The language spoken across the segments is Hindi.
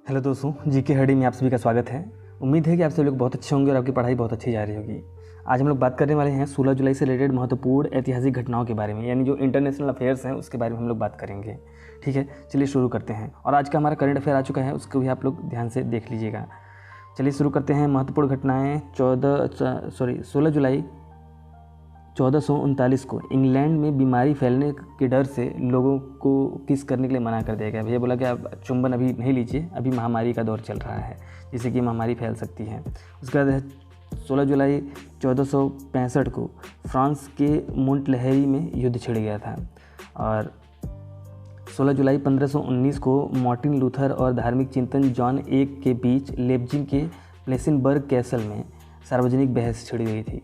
हेलो दोस्तों, जीके हडी में आप सभी का स्वागत है। उम्मीद है कि आप सभी लोग बहुत अच्छे होंगे और आपकी पढ़ाई बहुत अच्छी जा रही होगी। आज हम लोग बात करने वाले हैं 16 जुलाई से रिलेटेड महत्वपूर्ण ऐतिहासिक घटनाओं के बारे में, यानी जो इंटरनेशनल अफेयर्स हैं उसके बारे में हम लोग बात करेंगे। ठीक है, चलिए शुरू करते हैं। और आज का हमारा करंट अफेयर आ चुका है, उसको भी आप लोग ध्यान से देख लीजिएगा। चलिए शुरू करते हैं। महत्वपूर्ण घटनाएँ 16 जुलाई 1439 को इंग्लैंड में बीमारी फैलने के डर से लोगों को किस करने के लिए मना कर दिया गया। भैया बोला कि आप चुंबन अभी नहीं लीजिए, अभी महामारी का दौर चल रहा है जिससे कि महामारी फैल सकती है। उसके बाद 16 जुलाई 1465 को फ्रांस के मोंटलहरी में युद्ध छिड़ गया था। और 16 जुलाई 1519 को मार्टिन लूथर और धार्मिक चिंतन जॉन एक के बीच लेप्जिग के प्लेसेनबर्ग कैसल में सार्वजनिक बहस छिड़ गई थी।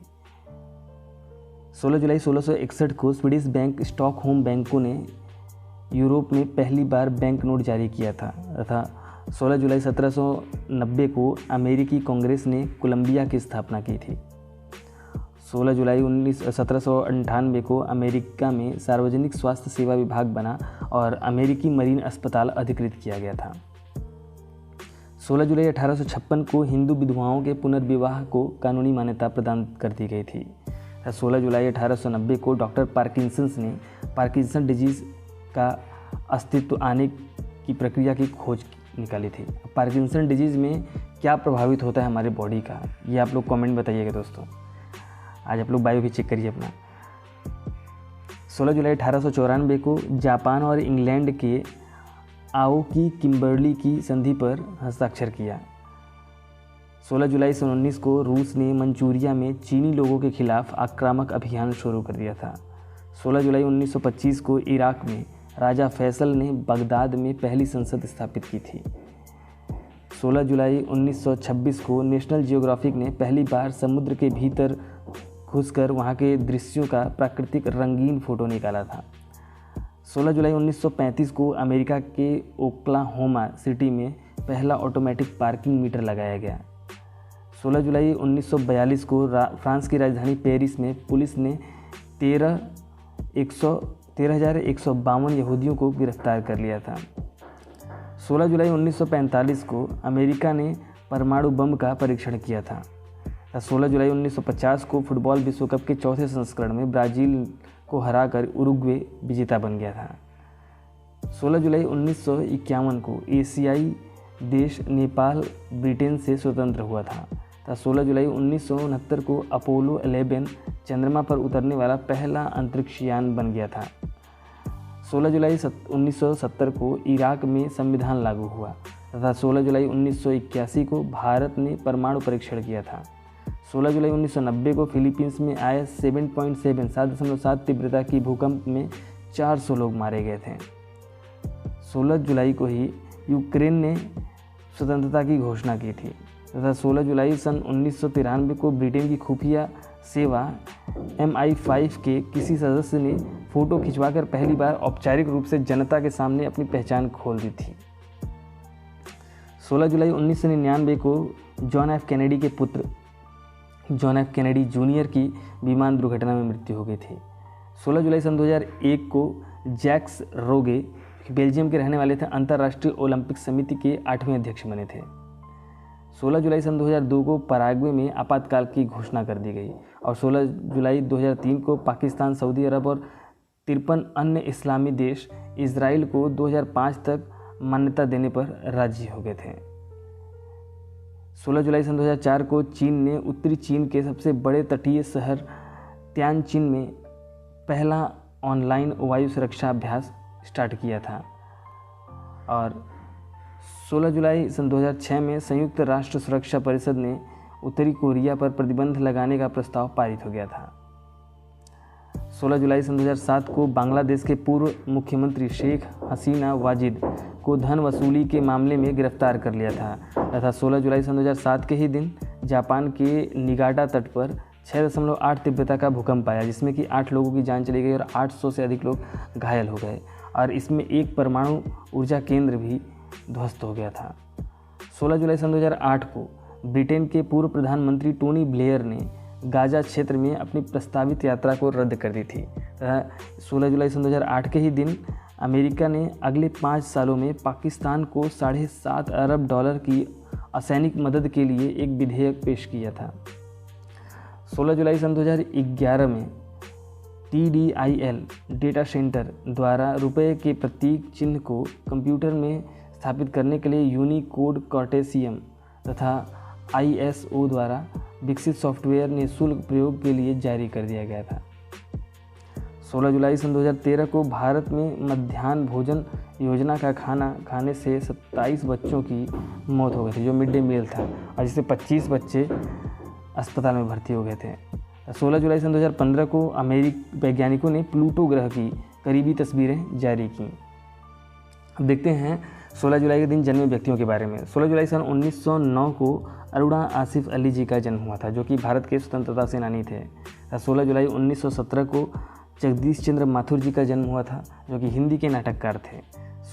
16 जुलाई 1661 को स्वीडिश बैंक स्टॉकहोम बैंकों ने यूरोप में पहली बार बैंक नोट जारी किया था तथा 16 जुलाई 1790 को अमेरिकी कांग्रेस ने कोलंबिया की स्थापना की थी। 16 जुलाई 1798 को अमेरिका में सार्वजनिक स्वास्थ्य सेवा विभाग बना और अमेरिकी मरीन अस्पताल अधिकृत किया गया था। 16 जुलाई 1856 को हिंदू विधवाओं के पुनर्विवाह को कानूनी मान्यता प्रदान कर दी गई थी। 16 जुलाई 1890 को डॉक्टर पार्किंसंस ने पार्किंसन डिजीज़ का अस्तित्व आने की प्रक्रिया की खोज निकाली थी। पार्किंसन डिजीज़ में क्या प्रभावित होता है हमारे बॉडी का, ये आप लोग कमेंट बताइएगा दोस्तों। आज आप लोग बायो भी चेक करिए अपना। 16 जुलाई 1894 को जापान और इंग्लैंड के आओकी किम्बर्ली की संधि पर हस्ताक्षर किया। 16 जुलाई 1919 को रूस ने मंचूरिया में चीनी लोगों के खिलाफ आक्रामक अभियान शुरू कर दिया था। 16 जुलाई 1925 को इराक में राजा फैसल ने बगदाद में पहली संसद स्थापित की थी। 16 जुलाई 1926 को नेशनल जियोग्राफिक ने पहली बार समुद्र के भीतर घुसकर वहां के दृश्यों का प्राकृतिक रंगीन फोटो निकाला था। 16 जुलाई 1935 को अमेरिका के ओक्लाहोमा सिटी में पहला ऑटोमेटिक पार्किंग मीटर लगाया गया। 16 जुलाई 1942 को फ्रांस की राजधानी पेरिस में पुलिस ने 13,152 यहूदियों को गिरफ्तार कर लिया था। 16 जुलाई 1945 को अमेरिका ने परमाणु बम का परीक्षण किया था। 16 जुलाई 1950 को फुटबॉल विश्व कप के चौथे संस्करण में ब्राज़ील को हराकर उरुग्वे विजेता बन गया था। 16 जुलाई 1951 को एशियाई देश नेपाल ब्रिटेन से स्वतंत्र हुआ था। 16 जुलाई 1969 को अपोलो 11 चंद्रमा पर उतरने वाला पहला अंतरिक्ष यान बन गया था। 16 जुलाई 1970 को इराक में संविधान लागू हुआ तथा 16 जुलाई 1981 को भारत ने परमाणु परीक्षण किया था। 16 जुलाई 1990 को फिलीपींस में आए 7.7 तीव्रता की भूकंप में 400 लोग मारे गए थे। 16 जुलाई को ही यूक्रेन ने स्वतंत्रता की घोषणा की थी तथा 16 जुलाई सन 1993 को ब्रिटेन की खुफिया सेवा MI5 के किसी सदस्य ने फ़ोटो खिंचवाकर पहली बार औपचारिक रूप से जनता के सामने अपनी पहचान खोल दी थी। 16 जुलाई 1999 को जॉन एफ कैनेडी के पुत्र जॉन एफ कैनेडी जूनियर की विमान दुर्घटना में मृत्यु हो गई थी। 16 जुलाई सन 2001 को जैक्स रोगे बेल्जियम के रहने वाले थे, अंतर्राष्ट्रीय ओलंपिक समिति के 8वें अध्यक्ष बने थे। 16 जुलाई सन 2002 को पराग्वे में आपातकाल की घोषणा कर दी गई और 16 जुलाई 2003 को पाकिस्तान, सऊदी अरब और 53 अन्य इस्लामी देश इजराइल को 2005 तक मान्यता देने पर राजी हो गए थे। 16 जुलाई सन 2004 को चीन ने उत्तरी चीन के सबसे बड़े तटीय शहर त्यानचिन में पहला ऑनलाइन वायु सुरक्षा अभ्यास स्टार्ट किया था। और 16 जुलाई सन 2006 में संयुक्त राष्ट्र सुरक्षा परिषद ने उत्तरी कोरिया पर प्रतिबंध लगाने का प्रस्ताव पारित हो गया था। 16 जुलाई सन 2007 को बांग्लादेश के पूर्व मुख्यमंत्री शेख हसीना वाजिद को धन वसूली के मामले में गिरफ्तार कर लिया था तथा 16 जुलाई सन 2007 के ही दिन जापान के निगाटा तट पर 6.8 तीव्रता का भूकंप आया, जिसमें कि 8 लोगों की जान चली गई और 800 से अधिक लोग घायल हो गए और इसमें एक परमाणु ऊर्जा केंद्र भी ध्वस्त हो गया था। 16 जुलाई सन 2008 को ब्रिटेन के पूर्व प्रधानमंत्री टोनी ब्लेयर ने गाजा क्षेत्र में अपनी प्रस्तावित यात्रा को रद्द कर दी थी तथा 16 जुलाई सन 2008 के ही दिन अमेरिका ने अगले 5 सालों में पाकिस्तान को $7.5 अरब की असैनिक मदद के लिए एक विधेयक पेश किया था। 16 जुलाई सन 2011 में TDIL डेटा सेंटर द्वारा रुपये के प्रतीक चिन्ह को कंप्यूटर में स्थापित करने के लिए यूनिकोड कार्टेशियम तथा ISO द्वारा विकसित सॉफ्टवेयर निःशुल्क प्रयोग के लिए जारी कर दिया गया था। 16 जुलाई सन 2013 को भारत में मध्याह्न भोजन योजना का खाना खाने से 27 बच्चों की मौत हो गई थी, जो मिड डे मील था, और जिससे 25 बच्चे अस्पताल में भर्ती हो गए थे। 16 जुलाई सन 2015 को अमेरिकी वैज्ञानिकों ने प्लूटो ग्रह की करीबी तस्वीरें जारी की। अब देखते हैं 16 जुलाई के दिन जन्मे व्यक्तियों के बारे में। 16 जुलाई सन 1909 को अरुणा आसिफ अली जी का जन्म हुआ था, जो कि भारत के स्वतंत्रता सेनानी थे। 16 जुलाई 1917 को जगदीश चंद्र माथुर जी का जन्म हुआ था, जो कि हिंदी के नाटककार थे।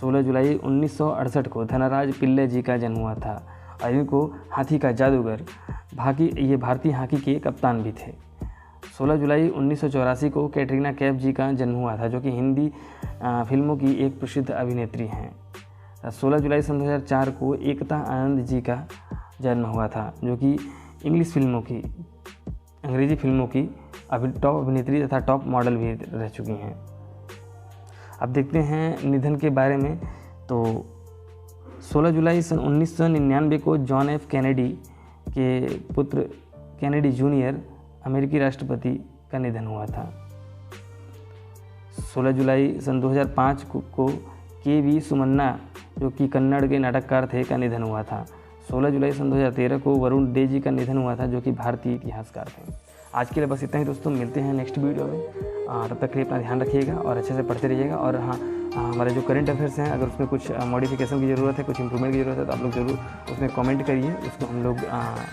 16 जुलाई 1968 को धनराज पिल्ले जी का जन्म हुआ था, और इनको हाथी का जादूगर ये भारतीय हॉकी के कप्तान भी थे। 16 जुलाई 1984 को कैटरीना कैफ जी का जन्म हुआ था, जो कि हिंदी फिल्मों की एक प्रसिद्ध अभिनेत्री हैं। 16 जुलाई सन 2004 को एकता आनंद जी का जन्म हुआ था, जो कि अंग्रेजी फिल्मों की टॉप अभिनेत्री तथा टॉप मॉडल भी रह चुकी हैं। अब देखते हैं निधन के बारे में। तो 16 जुलाई सन 1999 को जॉन एफ कैनेडी के पुत्र कैनेडी जूनियर अमेरिकी राष्ट्रपति का निधन हुआ था। 16 जुलाई सन 2005 को KV सुमन्ना, जो कि कन्नड़ के नाटककार थे, का निधन हुआ था। 16 जुलाई सन 2013 को वरुण डे जी का निधन हुआ था, जो कि भारतीय इतिहासकार थे। आज के लिए बस इतना ही दोस्तों, मिलते हैं नेक्स्ट वीडियो में। तब तक के लिए अपना ध्यान रखिएगा और अच्छे से पढ़ते रहिएगा। और हाँ, हमारे जो करंट अफेयर्स हैं, अगर उसमें कुछ मॉडिफिकेशन की ज़रूरत है, कुछ इंप्रूवमेंट की ज़रूरत है, तो आप लोग ज़रूर उसमें कमेंट करिए। उसको हम लोग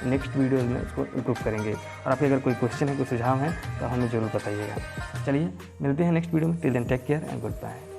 नेक्स्ट वीडियो में उसको इम्प्रूव करेंगे। और आपके अगर कोई क्वेश्चन है, कोई सुझाव है, तो हमें ज़रूर बताइएगा। चलिए मिलते हैं नेक्स्ट वीडियो में। Till then take care and good bye.